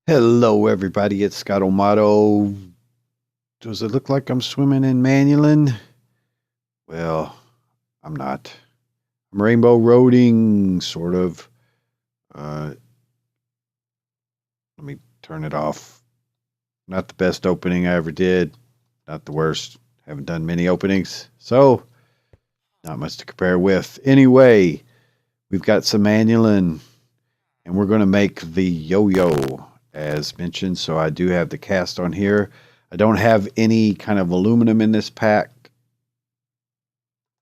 Hello, everybody. It's Scott O'Mato. Does it look like I'm swimming in Manulin? Well, I'm not. I'm rainbow roading, sort of. Let me turn it off. Not the best opening I ever did. Not the worst. Haven't done many openings, so not much to compare with. Anyway, we've got some Manulin, and we're going to make the yo-yo, as mentioned. So I do have the cast on here. I don't have any kind of aluminum in this pack,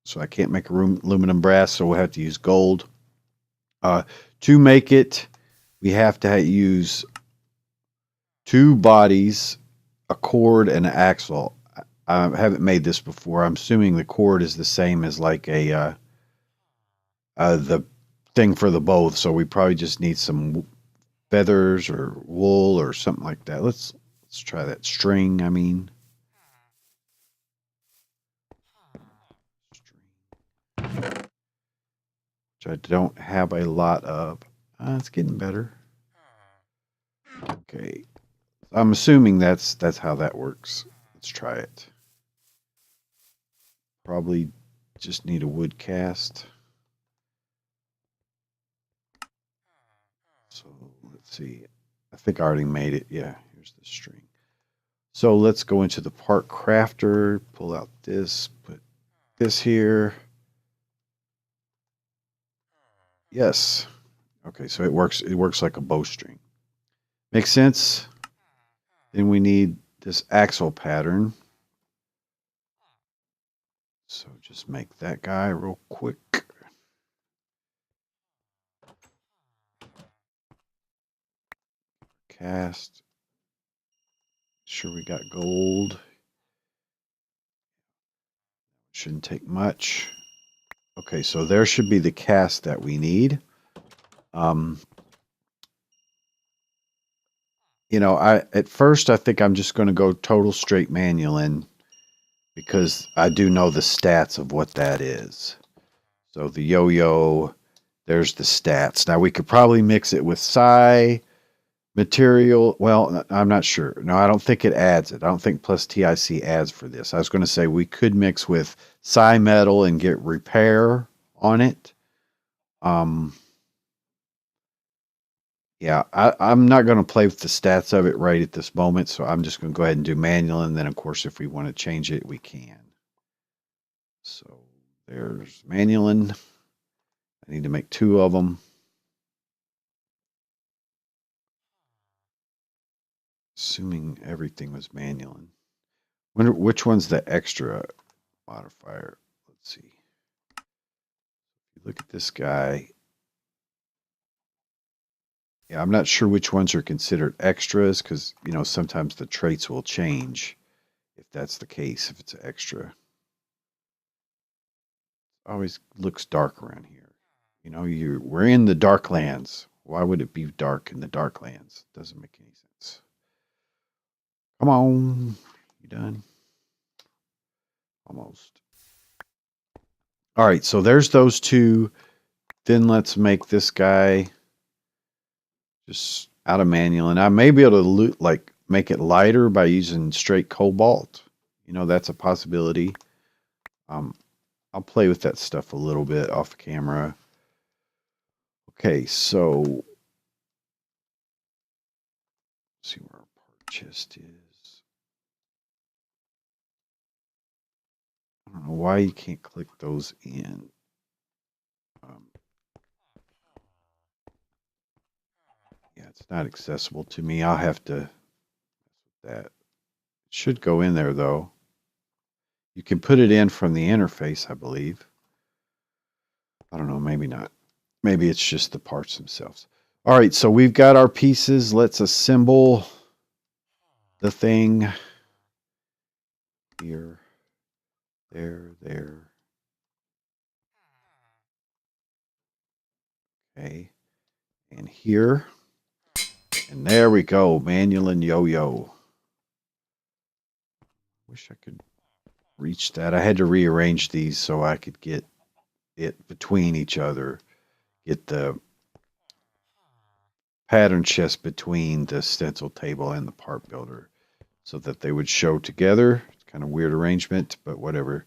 so I can't make aluminum brass, so we'll have to use gold. To make it, we have to use two bodies, a cord, and an axle. I haven't made this before. I'm assuming the cord is the same as like the thing for the bow, so we probably just need some feathers or wool or something like that. Let's try that. String, I mean. Which I don't have a lot of. It's getting better. Okay. I'm assuming that's how that works. Let's try it. Probably just need a wood cast. So let's see. I think I already made it. Yeah, here's the string. So let's go into the part crafter, pull out this, put this here. Yes. Okay, so it works like a bowstring. Makes sense? Then we need this axle pattern. So just make that guy real quick. Cast. Sure we got gold. Shouldn't take much. Okay, so there should be the cast that we need. You know, at first I think I'm just going to go total straight Manulin because I do know the stats of what that is. So the yo-yo, there's the stats. Now we could probably mix it with psi material. Well, I'm not sure. No, I don't think it adds it. I don't think plus TIC adds for this. I was going to say we could mix with psi metal and get repair on it. Yeah, I'm not going to play with the stats of it right at this moment, so I'm just going to go ahead and do manual, and then, of course, if we want to change it, we can. So there's Manulin. I need to make two of them. Assuming everything was Manulin. Wonder which one's the extra modifier. Let's see. Look at this guy. Yeah, I'm not sure which ones are considered extras because, you know, sometimes the traits will change if that's the case, if it's an extra. Always looks dark around here. You know, we're in the Darklands. Why would it be dark in the Darklands? Doesn't make any sense. Come on. You done? Almost. All right, so there's those two. Then let's make this guy just out of manual. And I may be able to make it lighter by using straight cobalt. You know, that's a possibility. I'll play with that stuff a little bit off camera. Okay, so let's see where our part chest is. I don't know why you can't click those in. Yeah, it's not accessible to me. I'll have to. That should go in there though. You can put it in from the interface, I believe. I don't know, maybe not. Maybe it's just the parts themselves. All right, so we've got our pieces. Let's assemble the thing. Here, there. Okay, and here. And there we go, Manulin yo-yo. Wish I could reach that. I had to rearrange these so I could get it between each other. Get the pattern chest between the stencil table and the part builder so that they would show together. It's kind of weird arrangement, but whatever.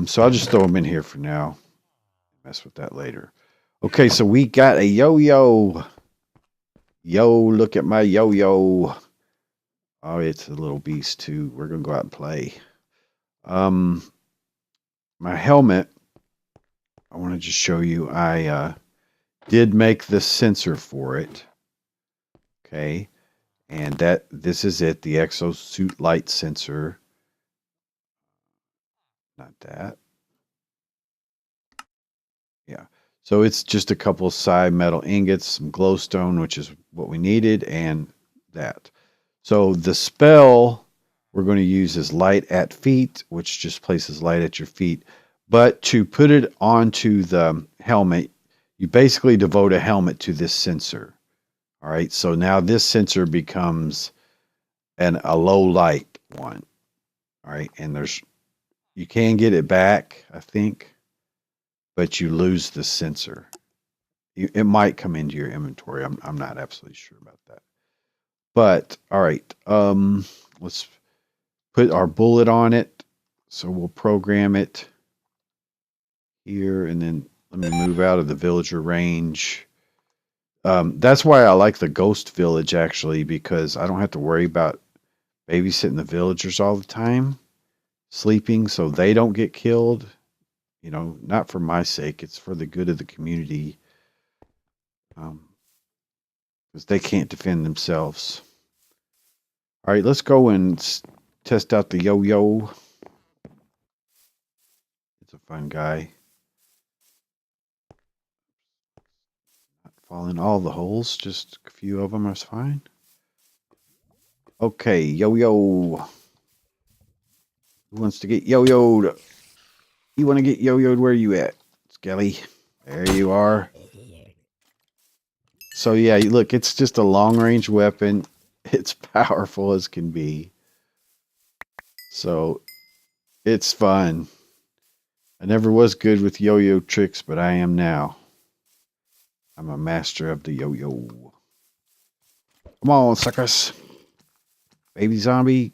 So I'll just throw them in here for now. Mess with that later. Okay, so we got a yo-yo. Yo, look at my yo-yo. Oh, it's a little beast too. We're going to go out and play. My helmet, I want to just show you. I did make the sensor for it. Okay. And this is it, the exosuit light sensor. Not that. Yeah. So it's just a couple of side metal ingots, some glowstone, which is what we needed, and that. So the spell we're going to use is light at feet, which just places light at your feet. But to put it onto the helmet, you basically devote a helmet to this sensor. All right. So now this sensor becomes a low light one. All right. And you can get it back, I think, but you lose the sensor. It might come into your inventory. I'm not absolutely sure about that. But all right, let's put our bullet on it. So we'll program it here, and then let me move out of the villager range. That's why I like the ghost village, actually, because I don't have to worry about babysitting the villagers all the time, sleeping so they don't get killed. You know, not for my sake, it's for the good of the community. Because they can't defend themselves. All right, let's go and test out the yo-yo. It's a fun guy. Not falling all the holes, just a few of them are fine. Okay, yo-yo. Who wants to get yo-yoed? You want to get yo-yoed? Where are you at, Skelly? There you are. So yeah, look, it's just a long-range weapon. It's powerful as can be. So it's fun. I never was good with yo-yo tricks, but I am now. I'm a master of the yo-yo. Come on, suckers. Baby zombie.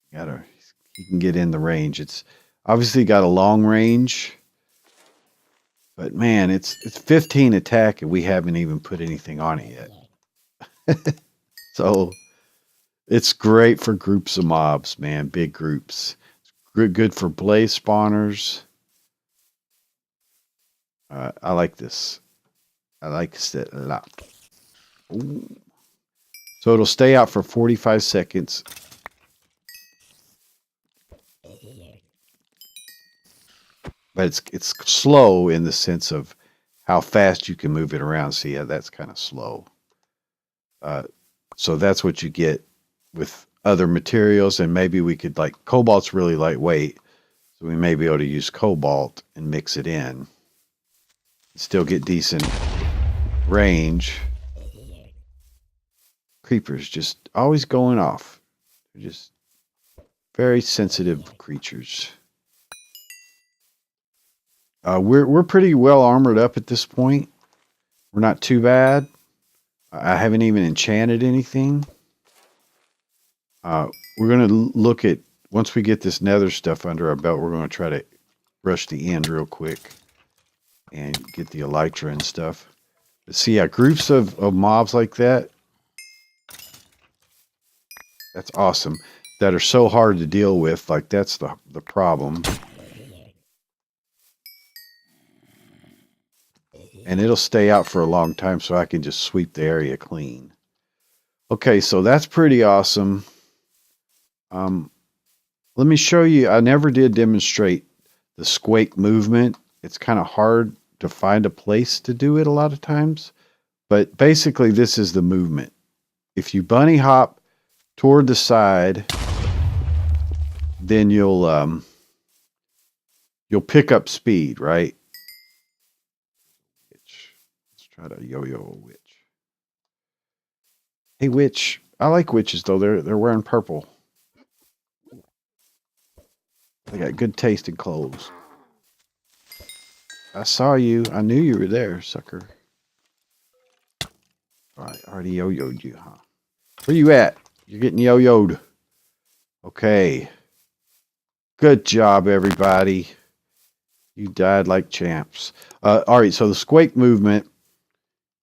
He can get in the range. It's obviously got a long range. But man, it's 15 attack and we haven't even put anything on it yet. So it's great for groups of mobs, man. Big groups. It's good for blaze spawners. I like this. I like it a lot. Ooh. So it'll stay out for 45 seconds. But it's slow in the sense of how fast you can move it around. So yeah, that's kind of slow. So that's what you get with other materials. And maybe we could, like, cobalt's really lightweight. So we may be able to use cobalt and mix it in. Still get decent range. Creepers just always going off. They're just very sensitive creatures. We're pretty well armored up at this point. We're not too bad. I haven't even enchanted anything. We're going to look at, once we get this nether stuff under our belt, we're going to try to rush the end real quick and get the elytra and stuff. But see, yeah, groups of mobs like that, that's awesome, that are so hard to deal with. Like, that's the problem. And it'll stay out for a long time, so I can just sweep the area clean. Okay, so that's pretty awesome. Let me show you. I never did demonstrate the squake movement. It's kind of hard to find a place to do it a lot of times. But basically, this is the movement. If you bunny hop toward the side, then you'll pick up speed, right? Let's try to yo-yo a witch. Hey, witch. I like witches, though. They're wearing purple. They got good taste in clothes. I saw you. I knew you were there, sucker. All right, already yo-yoed you, huh? Where you at? You're getting yo-yoed. Okay. Good job, everybody. You died like champs. All right, so the squake movement,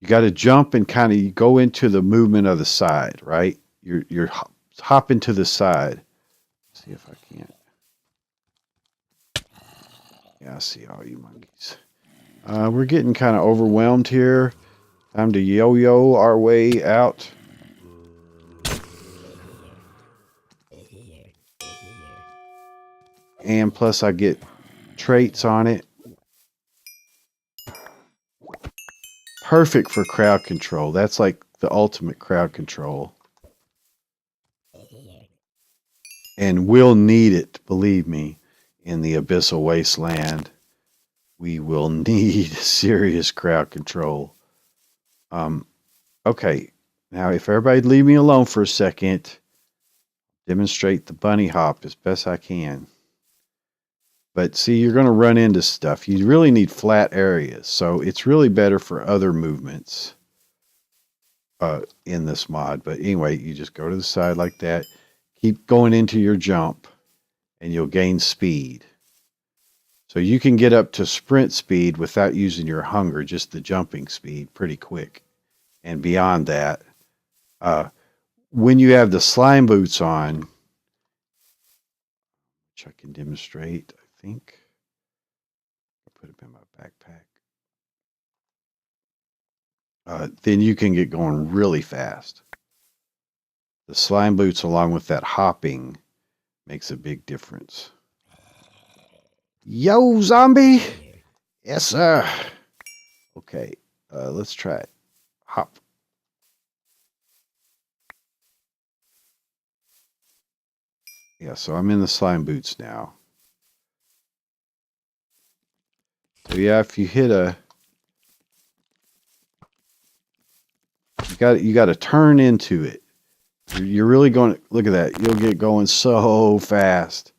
you got to jump and kind of go into the movement of the side, right? You're hopping to the side. Let's see if I can't. Yeah, I see all you monkeys. We're getting kind of overwhelmed here. Time to yo-yo our way out. And plus I get traits on it. Perfect for crowd control. That's like the ultimate crowd control. And we'll need it, believe me, in the Abyssal Wasteland. We will need serious crowd control. Okay, now if everybody leave me alone for a second, demonstrate the bunny hop as best I can. But see, you're going to run into stuff. You really need flat areas, so it's really better for other movements in this mod. But anyway, you just go to the side like that. Keep going into your jump, and you'll gain speed. So you can get up to sprint speed without using your hunger, just the jumping speed, pretty quick. And beyond that, when you have the slime boots on, which I can demonstrate, I think. I'll put them in my backpack. Then you can get going really fast. The slime boots, along with that hopping, makes a big difference. Yo, zombie! Yes, sir. Okay, let's try it. Hop. Yeah, so I'm in the slime boots now. So yeah, if you hit a... You got to turn into it. You're really going to... Look at that. You'll get going so fast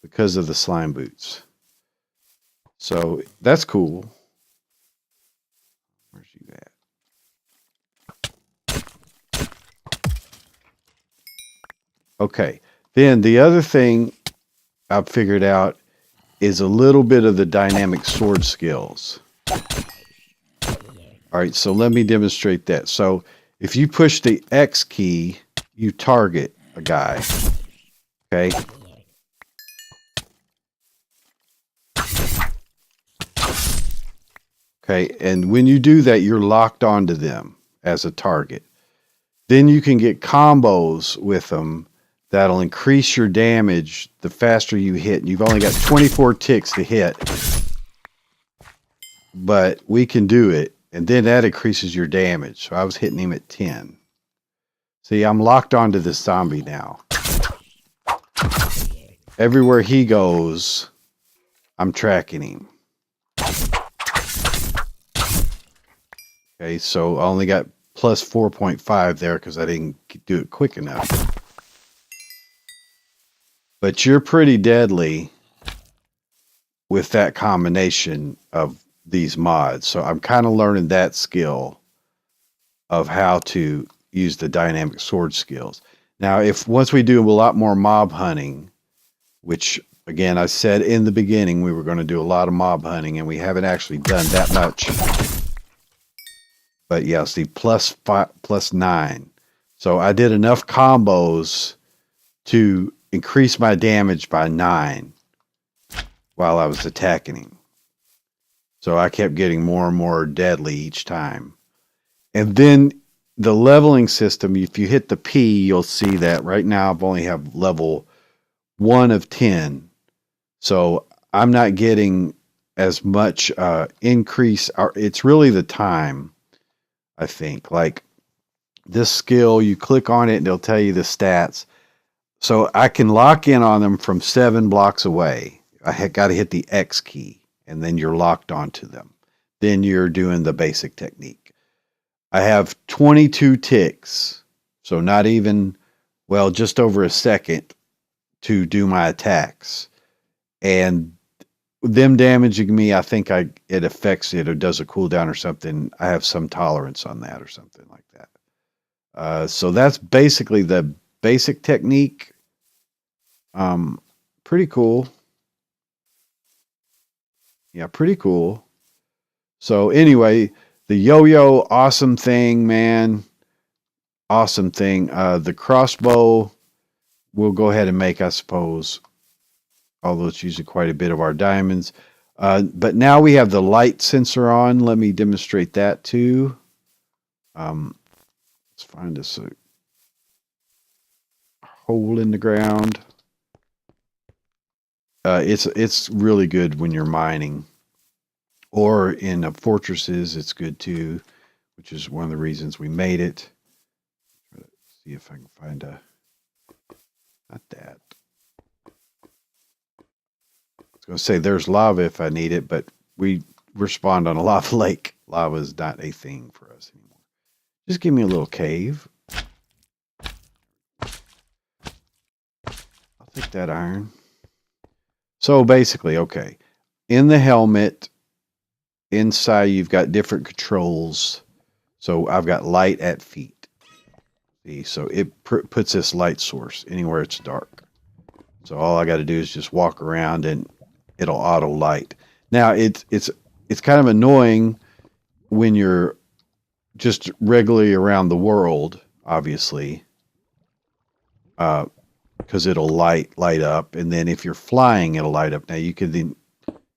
because of the slime boots. So that's cool. Where's you at? Okay. Then the other thing I've figured out is a little bit of the dynamic sword skills. All right, so let me demonstrate that. So if you push the X key, you target a guy. Okay. Okay, and when you do that, you're locked onto them as a target. Then you can get combos with them that'll increase your damage the faster you hit. You've only got 24 ticks to hit, but we can do it, and then that increases your damage. So I was hitting him at 10. See, I'm locked onto this zombie now. Everywhere he goes, I'm tracking him. Okay, so I only got plus 4.5 there because I didn't do it quick enough. But you're pretty deadly with that combination of these mods. So I'm kind of learning that skill of how to use the dynamic sword skills. Now, once we do a lot more mob hunting, which again, I said in the beginning, we were going to do a lot of mob hunting, and we haven't actually done that much. But yeah, see, plus 9. So I did enough combos to increase my damage by 9 while I was attacking him. So I kept getting more and more deadly each time. And then the leveling system, if you hit the P, you'll see that right now I've only have level 1 of 10. So I'm not getting as much increase. It's really the time, I think. Like this skill, you click on it and it'll tell you the stats. So I can lock in on them from 7 blocks away. I got to hit the X key, and then you're locked onto them. Then you're doing the basic technique. I have 22 ticks, so not even, well, just over a second to do my attacks. And them damaging me, I think it affects it or does a cooldown or something. I have some tolerance on that or something like that. So that's basically the basic technique. Pretty cool. Yeah, pretty cool. So anyway, the yo-yo, awesome thing, man. Awesome thing. The crossbow we'll go ahead and make, I suppose, although it's using quite a bit of our diamonds. But now we have the light sensor on. Let me demonstrate that too. Let's find us a hole in the ground. It's really good when you're mining, or in fortresses. It's good too, which is one of the reasons we made it. Let's see if I can find not that. I was going to say there's lava if I need it, but we spawned on a lava lake. Lava is not a thing for us anymore. Just give me a little cave. I'll take that iron. So basically, okay, in the helmet, inside you've got different controls. So I've got light at feet. See, so it puts this light source anywhere it's dark. So all I got to do is just walk around and it'll auto light. Now it's kind of annoying when you're just regularly around the world, obviously, because it'll light up, and then if you're flying, it'll light up. Now you can then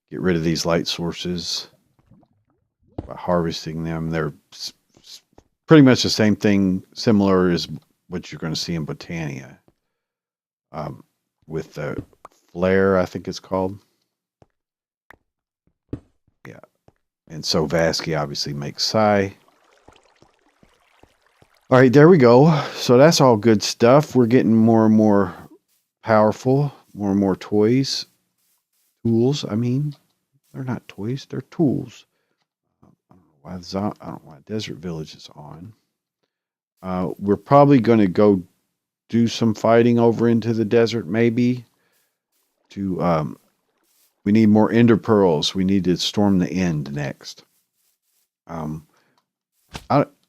get rid of these light sources by harvesting them. They're pretty much the same thing, similar as what you're going to see in Botania, with the flare, I think it's called. Yeah, and so Vasky obviously makes Psi. All right, there we go. So that's all good stuff. We're getting more and more powerful, more and more tools. I mean, they're not toys; they're tools. I don't know why Desert Village is on. We're probably going to go do some fighting over into the desert, maybe. We need more ender pearls. We need to storm the end next.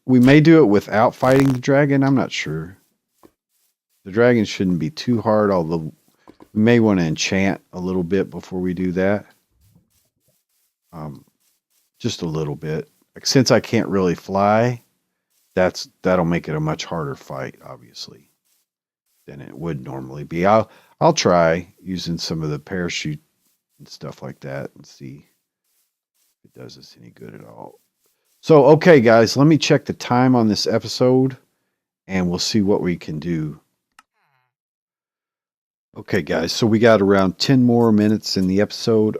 We may do it without fighting the dragon. I'm not sure. The dragon shouldn't be too hard, although we may want to enchant a little bit before we do that. Just a little bit. Since I can't really fly, that'll make it a much harder fight, obviously, than it would normally be. I'll try using some of the parachute and stuff like that and see if it does us any good at all. So, okay, guys, let me check the time on this episode, and we'll see what we can do. Okay, guys, so we got around 10 more minutes in the episode.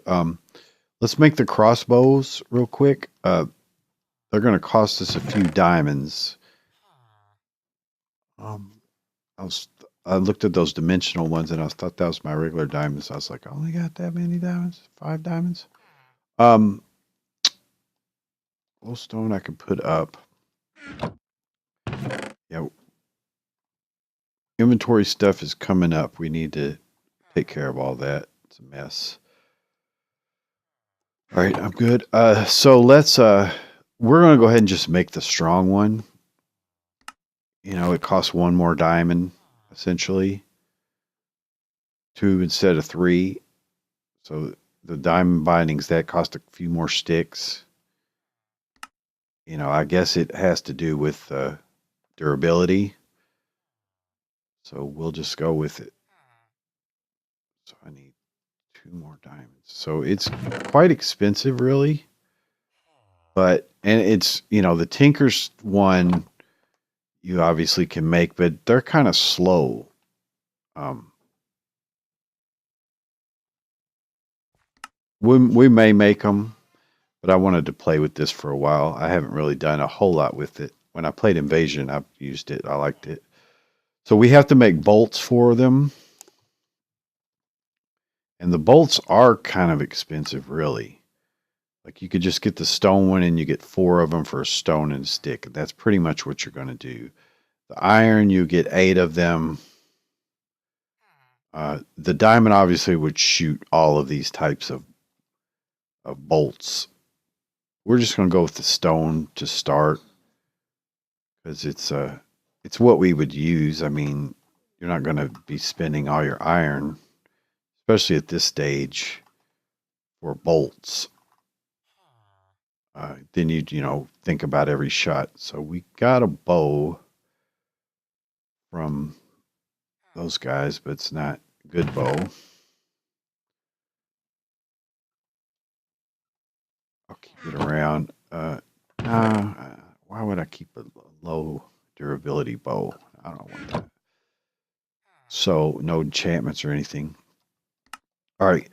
Let's make the crossbows real quick. They're going to cost us a few diamonds. I looked at those dimensional ones, and I thought that was my regular diamonds. I was like, I only got that many diamonds? 5 diamonds? Glowstone I can put up. Yeah. Inventory stuff is coming up. We need to take care of all that. It's a mess. All right, I'm good. So let's we're going to go ahead and just make the strong one. You know, it costs 1 more diamond, essentially. 2 instead of 3. So the diamond bindings, that cost a few more sticks. You know, I guess it has to do with durability. So we'll just go with it. So I need 2 more diamonds. So it's quite expensive, really. And it's, you know, the Tinker's one you obviously can make, but they're kind of slow. We may make them, but I wanted to play with this for a while. I haven't really done a whole lot with it. When I played Invasion, I used it. I liked it. So we have to make bolts for them. And the bolts are kind of expensive, really. Like you could just get the stone one and you get 4 of them for a stone and a stick. That's pretty much what you're going to do. The iron, you get 8 of them. The diamond obviously would shoot all of these types of of bolts. We're just going to go with the stone to start because it's what we would use. I mean, you're not going to be spending all your iron, especially at this stage, for bolts. Then you know, think about every shot. So we got a bow from those guys, but it's not a good bow. I'll keep it around. Why would I keep a low durability bow? I don't want that. So no enchantments or anything. All right.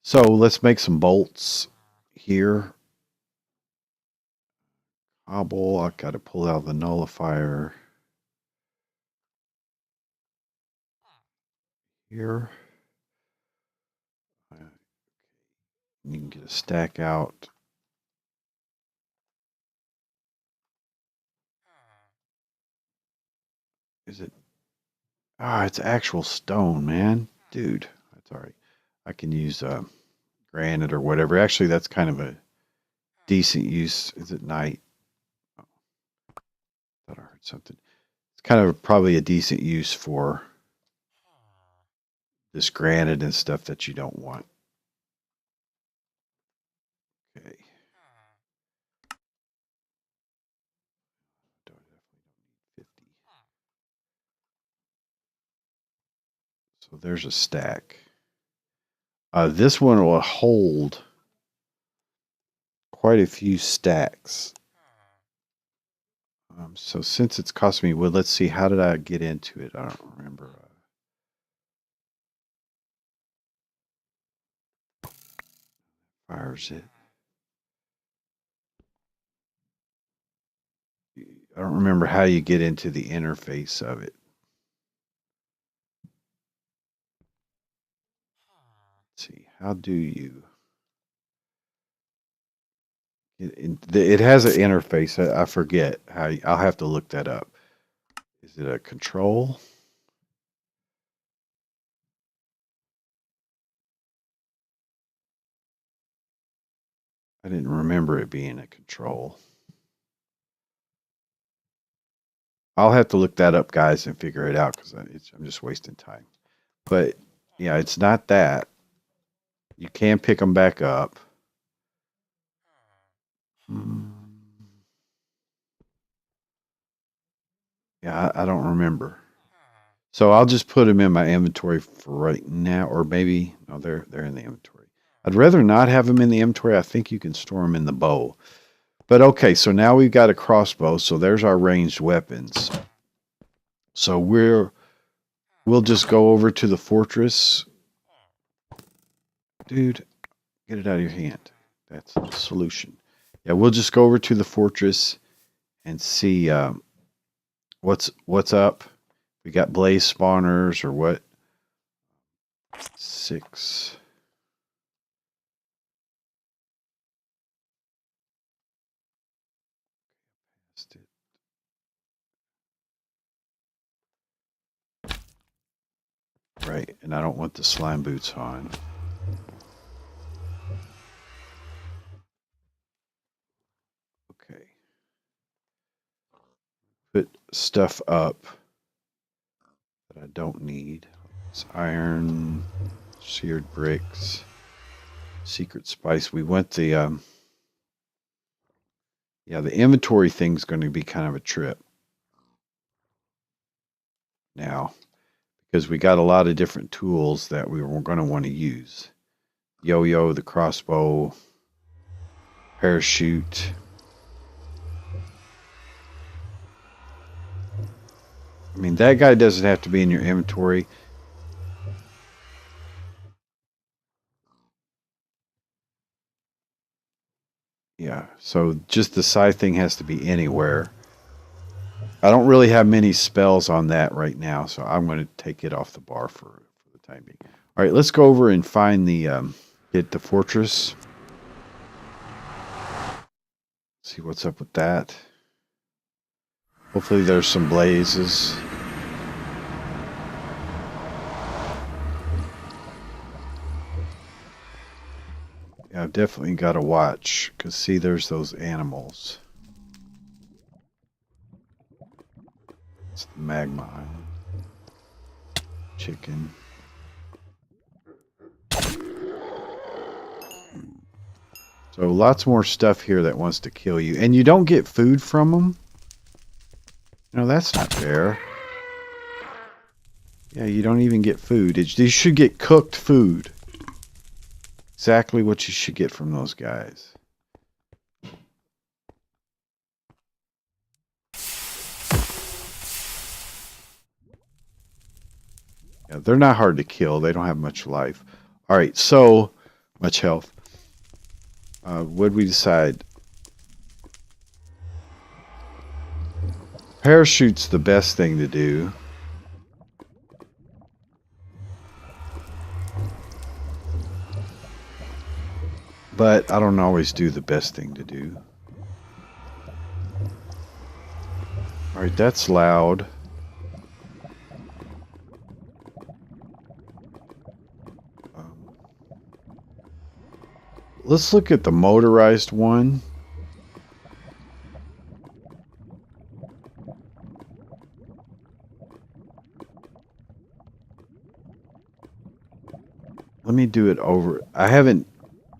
So let's make some bolts here. Cobble. I got to pull out the nullifier here. You can get a stack out. Is it? It's actual stone, man. Dude, that's all right. I can use granite or whatever. Actually, that's kind of a decent use. Is it night? Oh, thought I heard something. It's kind of probably a decent use for this granite and stuff that you don't want. Okay. Definitely don't need 50. So there's a stack. This one will hold quite a few stacks. So since it's cost me wood, let's see, how did I get into it? I don't remember. Fires it. I don't remember how you get into the interface of it. Let's see, how do you? It has an interface. I forget how. I'll have to look that up. Is it a control? I didn't remember it being a control. I'll have to look that up, guys, and figure it out because I'm just wasting time. But yeah, it's not that. You can pick them back up. Yeah, I don't remember. So I'll just put them in my inventory for right now, or maybe no, they're in the inventory. I'd rather not have them in the inventory. I think you can store them in the bow. But okay, so now we've got a crossbow. So there's our ranged weapons. So we'll just go over to the fortress. Dude, get it out of your hand. That's the solution. Yeah, we'll just go over to the fortress and see what's up. We got blaze spawners or what? 6. Right, and I don't want the slime boots on. Okay. Put stuff up that I don't need. It's iron, seared bricks, secret spice. We went the the inventory thing's going to be kind of a trip now because we got a lot of different tools that we were going to want to use. Yo-yo, the crossbow, parachute. I mean, that guy doesn't have to be in your inventory. Yeah, so just the scythe thing has to be anywhere. I don't really have many spells on that right now, so I'm going to take it off the bar for the time being. All right, let's go over and find hit the fortress. See what's up with that. Hopefully there's some blazes. Yeah, definitely got to watch, because see, there's those animals. It's the magma island. Chicken. So lots more stuff here that wants to kill you. And you don't get food from them? No, that's not fair. Yeah, you don't even get food. You should get cooked food. Exactly what you should get from those guys. Yeah, they're not hard to kill. They don't have much life. All right, so much health. What did we decide? Parachute's the best thing to do. But I don't always do the best thing to do. Alright, that's loud. Let's look at the motorized one. Let me do it over. I haven't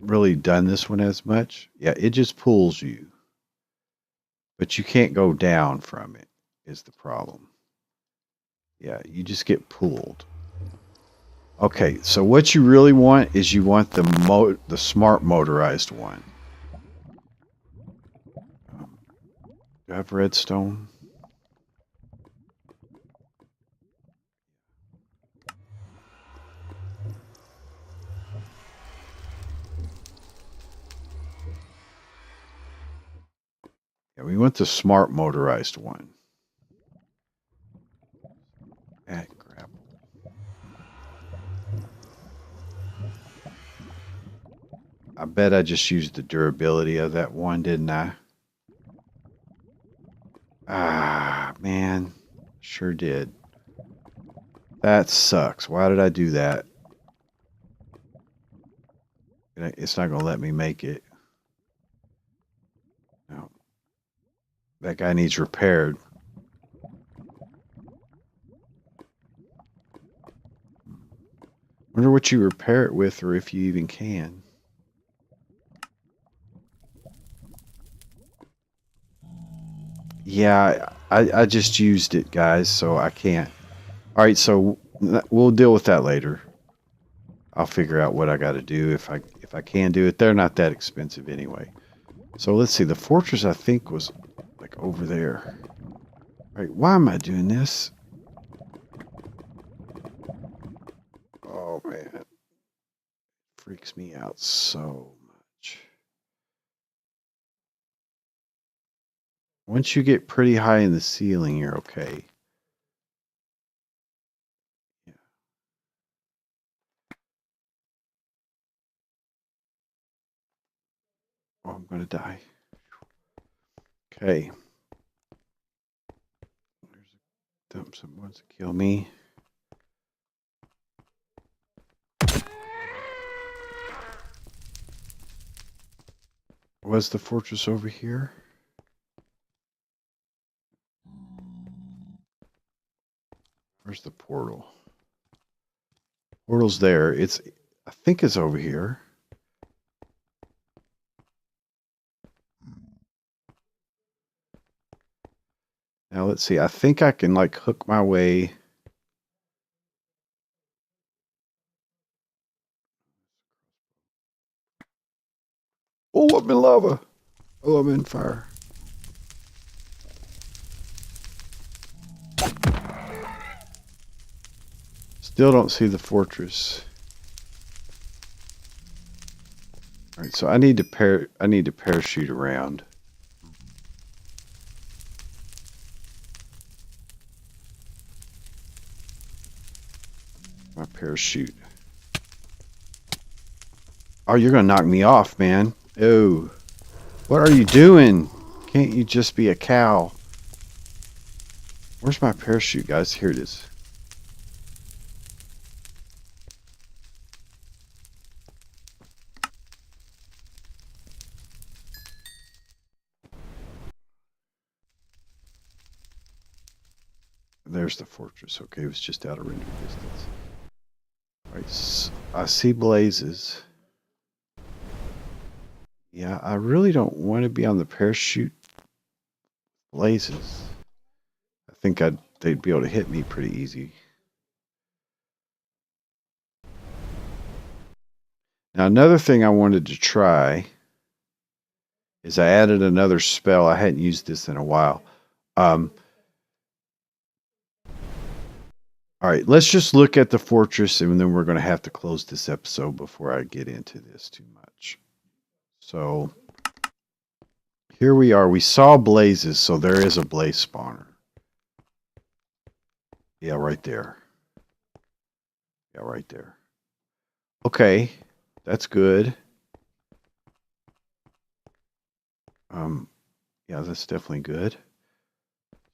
really done this one as much. Yeah, it just pulls you. But you can't go down from it, is the problem. Yeah, you just get pulled. Okay, so what you really want is you want the smart motorized one. Do I have redstone? Yeah, we want the smart motorized one. Add grapple. I bet I just used the durability of that one, didn't I? Ah, man. Sure did. That sucks. Why did I do that? It's not going to let me make it. No. That guy needs repaired. Wonder what you repair it with, or if you even can. Yeah, I just used it, guys, so I can't. All right, so we'll deal with that later. I'll figure out what I got to do if I can do it. They're not that expensive anyway. So let's see. The fortress, I think, was like over there. All right, why am I doing this? Oh, man. It freaks me out so much. Once you get pretty high in the ceiling, you're okay. Yeah. Oh, I'm going to die. Okay. There's a dump. Someone wants to kill me. Was the fortress over here? Where's the portal? Portal's there. I think it's over here. Now let's see. I think I can like hook my way. Oh, I'm in lava. Oh, I'm in fire. Still don't see the fortress. All right, so I need to parachute around. My parachute. Oh, you're gonna knock me off, man. Oh, what are you doing? Can't you just be a cow? Where's my parachute, guys? Here it is. There's the fortress. Okay, it was just out of render distance. All right, so I see blazes. Yeah, I really don't want to be on the parachute blazes. I think they'd be able to hit me pretty easy. Now, another thing I wanted to try is I added another spell. I hadn't used this in a while. All right, let's just look at the fortress, and then we're going to have to close this episode before I get into this too much. So here we are. We saw blazes, so there is a blaze spawner. Yeah, right there. Yeah, right there. Okay, that's good. Yeah, that's definitely good.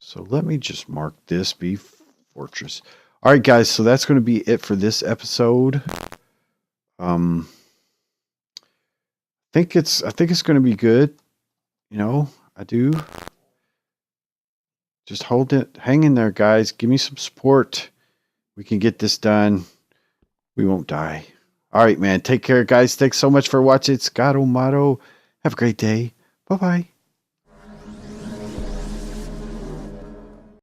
So let me just mark this be fortress. All right, guys, so that's going to be it for this episode. I think it's going to be good. You know, I do. Just hold it, hang in there, guys. Give me some support. We can get this done. We won't die. All right, man. Take care, guys. Thanks so much for watching. It's Gato Mato. Have a great day. Bye-bye.